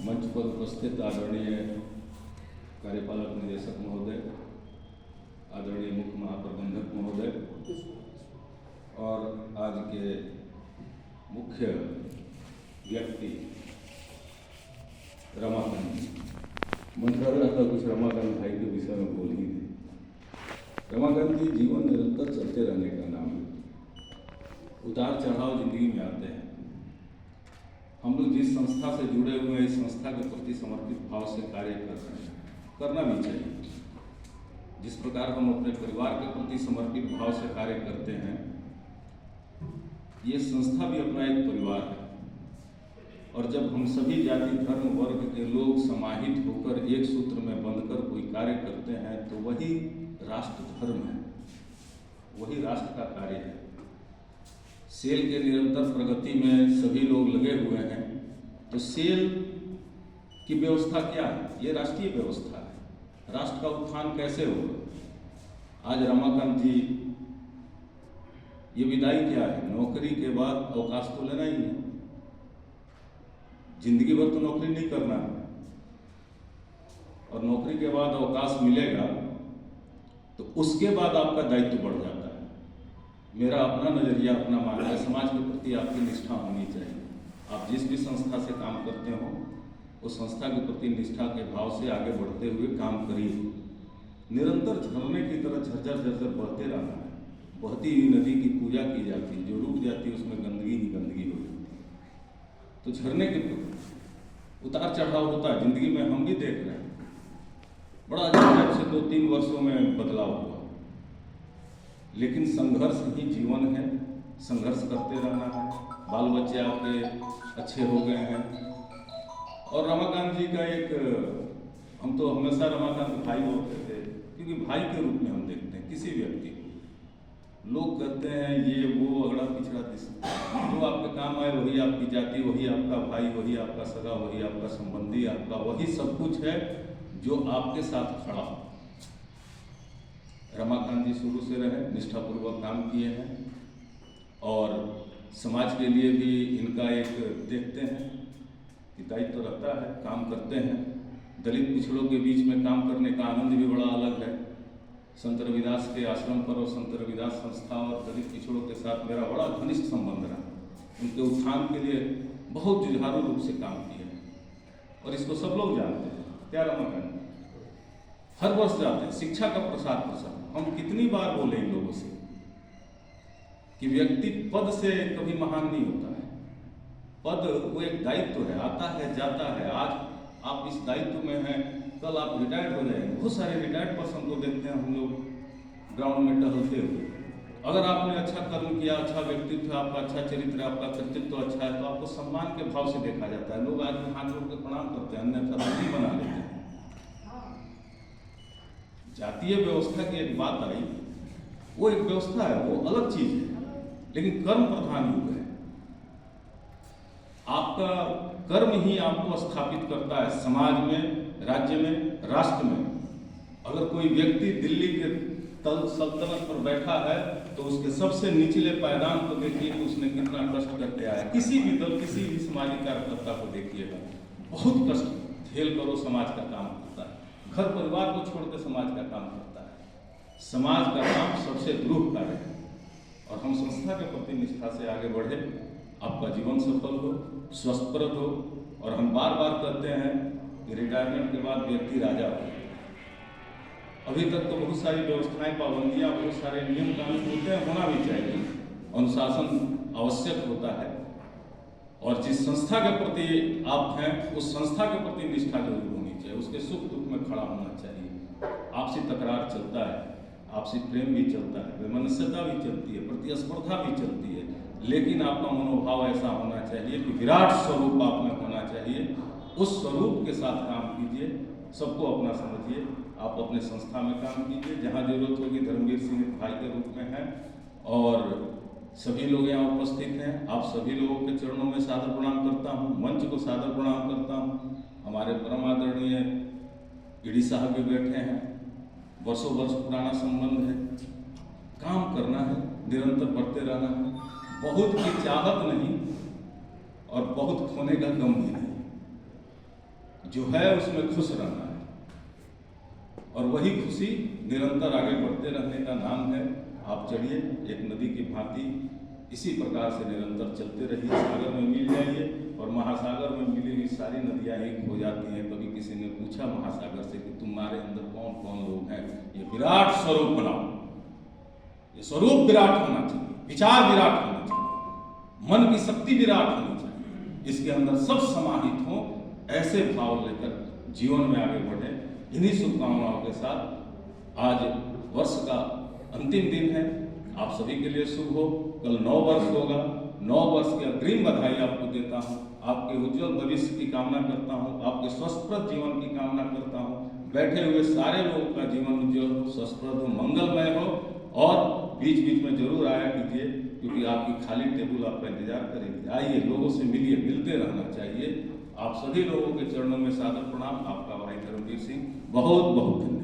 मंच पर उपस्थित आदरणीय कार्यपालक निदेशक महोदय, आदरणीय मुख्य महाप्रबंधक महोदय और आज के मुख्य व्यक्ति रमाकांत जी। मन कर रहा था कुछ रमाकांत भाई के विषय में बोल ही दे। रमाकांत जी जीवन निरंतर चलते रहने का नाम है। उतार चढ़ाव जिंदगी में आते हैं। हम लोग जिस संस्था से जुड़े हुए हैं, इस संस्था के प्रति समर्पित भाव से कार्य कर रहे हैं, करना भी चाहिए। जिस प्रकार हम अपने परिवार के प्रति समर्पित भाव से कार्य करते हैं, ये संस्था भी अपना एक परिवार है। और जब हम सभी जाति धर्म वर्ग के लोग समाहित होकर एक सूत्र में बंधकर कोई कार्य करते हैं तो वही राष्ट्र धर्म है, वही राष्ट्र का कार्य है। सेल के निरंतर प्रगति में सभी लोग लगे हुए हैं, तो सेल की व्यवस्था क्या है? ये राष्ट्रीय व्यवस्था है। राष्ट्र का उत्थान कैसे होगा? आज रमाकांत जी, ये विदाई क्या है? नौकरी के बाद अवकाश तो लेना ही है। जिंदगी भर तो नौकरी नहीं करना है, और नौकरी के बाद अवकाश मिलेगा तो उसके बाद आपका दायित्व बढ़ जाता है। मेरा अपना नजरिया, अपना मानना है, समाज के प्रति आपकी निष्ठा होनी चाहिए। आप जिस भी संस्था से काम करते हो, उस संस्था के प्रति निष्ठा के भाव से आगे बढ़ते हुए काम करिए। निरंतर झरने की तरह झरझर झरझर बढ़ते रहना है। बहती हुई नदी की पूजा की जाती है, जो रुक जाती है उसमें गंदगी ही गंदगी हो जाती है। तो झरने के प्रति उतार चढ़ाव होता है जिंदगी में, हम भी देख रहे हैं। बड़ा अजीब से 2-3 वर्षों में बदलाव हुआ, लेकिन संघर्ष ही जीवन है। संघर्ष करते रहना है। बाल बच्चे आपके अच्छे हो गए हैं। और रमाकांत जी का एक, हम तो हमेशा रमाकांत भाई बोलते थे, क्योंकि भाई के रूप में हम देखते हैं किसी व्यक्ति को। लोग कहते हैं ये वो अगड़ा पिछड़ा, जो आपके काम आए वही आपकी जाति, वही आपका भाई, वही आपका सगा, वही आपका संबंधी, आपका वही सब कुछ है जो आपके साथ खड़ा हो। रमाकांत जी शुरू से रहे, निष्ठापूर्वक काम किए हैं और समाज के लिए भी इनका एक देखते हैं कि दायित्व रहता है, काम करते हैं। दलित पिछड़ों के बीच में काम करने का आनंद भी बड़ा अलग है। संत रविदास के आश्रम पर और संत रविदास संस्था और दलित पिछड़ों के साथ मेरा बड़ा घनिष्ठ संबंध रहा। उनके उत्थान के लिए बहुत जुझारू रूप से काम किया है और इसको सब लोग जानते हैं। क्या रमाकांत हर वर्ष जाते हैं। शिक्षा का प्रसार प्रसार, हम कितनी बार बोले इन लोगों से कि व्यक्ति पद से कभी महान नहीं होता है। पद वो एक दायित्व है, आता है जाता है। आज आप इस दायित्व में हैं, कल आप रिटायर्ड हो जाएंगे। बहुत सारे रिटायर्ड पर्सन को देखते हैं हम लोग ग्राउंड में टहलते हुए। अगर आपने अच्छा कर्म किया, अच्छा व्यक्तित्व है आपका, अच्छा चरित्र है आपका, कर्तृत्व अच्छा है, तो आपको सम्मान के भाव से देखा जाता है। लोग आज भी हाथ जोड़ के प्रणाम करते हैं, अन्यथा दूरी बना लेते हैं। जातीय व्यवस्था की एक बात आई, वो एक व्यवस्था है, वो अलग चीज है, लेकिन कर्म प्रधान युग है। आपका कर्म ही आपको स्थापित करता है समाज में, राज्य में, राष्ट्र में। अगर कोई व्यक्ति दिल्ली के तल सल्तनत पर बैठा है तो उसके सबसे निचले पायदान को देखिए कि उसने कितना कष्ट करके आया। किसी भी दल, किसी भी सामाजिक कार्यकर्ता को देखिएगा, बहुत कष्ट झेल कर वो समाज का काम करता है। घर परिवार को छोड़कर समाज का काम करता है। समाज का काम सबसे दुरूह कार्य है। और हम संस्था के प्रति निष्ठा से आगे बढ़े, आपका जीवन सफल हो, स्वस्थप्रद हो। और हम बार बार कहते हैं कि रिटायरमेंट के बाद व्यक्ति राजा हो। अभी तक तो बहुत सारी व्यवस्थाएं, पाबंदियां, बहुत सारे नियम कानून होते हैं, होना भी चाहिए। अनुशासन आवश्यक होता है। और जिस संस्था के प्रति आप हैं, उस संस्था के प्रति निष्ठा जरूर होनी चाहिए। उसके सुख दुख में खड़ा होना चाहिए। आपसी तकरार चलता है, आपसी प्रेम भी चलता है, वैमनस्यता भी चलती है, प्रतिस्पर्धा भी चलती है, लेकिन आपका मनोभाव ऐसा होना चाहिए कि विराट स्वरूप आप में होना चाहिए। उस स्वरूप के साथ काम कीजिए, सबको अपना समझिए। आप अपने संस्था में काम कीजिए, जहाँ जरूरत होगी धर्मवीर सिंह भाई के रूप में हैं। और सभी लोग यहाँ उपस्थित हैं, आप सभी लोगों के चरणों में सादर प्रणाम करता हूँ, मंच को सादर प्रणाम करता हूँ। हमारे परम आदरणीय ईडी साहब भी बैठे हैं, वर्षों वर्ष पुराना संबंध है। काम करना है, निरंतर बढ़ते रहना है। बहुत की चाहत नहीं और बहुत खोने का गम भी नहीं। जो है उसमें खुश रहना है, और वही खुशी निरंतर आगे बढ़ते रहने का नाम है। आप चलिए एक नदी की भांति इसी प्रकार से निरंतर चलते रहिए, सागर में मिल जाइए, और महासागर में मिली हुई सारी नदियाँ एक हो जाती हैं। कभी किसी ने पूछा महासागर से कि तुम्हारे अंदर कौन कौन लोग हैं, ये विराट स्वरूप बनाओ, ये स्वरूप विराट होना चाहिए, विचार विराट होना चाहिए, मन की शक्ति विराट होनी चाहिए, इसके अंदर सब समाहित हो, ऐसे भाव लेकर जीवन में आगे बढ़े। इन्हीं शुभकामनाओं के साथ आज वर्ष का अंतिम दिन है, आप सभी के लिए शुभ हो। कल 9 वर्ष होगा, 9 वर्ष की अग्रिम बधाई आपको देता हूँ, आपके उज्जवल भविष्य की कामना करता हूँ, आपके स्वस्थप्रद जीवन की कामना करता हूँ। बैठे हुए सारे लोगों का जीवन उज्जवल हो, स्वस्थप्रद हो, मंगलमय हो, और बीच बीच में जरूर आया कीजिए, क्योंकि आपकी खाली टेबल आपका इंतजार करेगी। आइए, लोगों से मिलिए, मिलते रहना चाहिए। आप सभी लोगों के चरणों में सादर प्रणाम। आपका भाई धर्मवीर सिंह, बहुत बहुत धन्यवाद।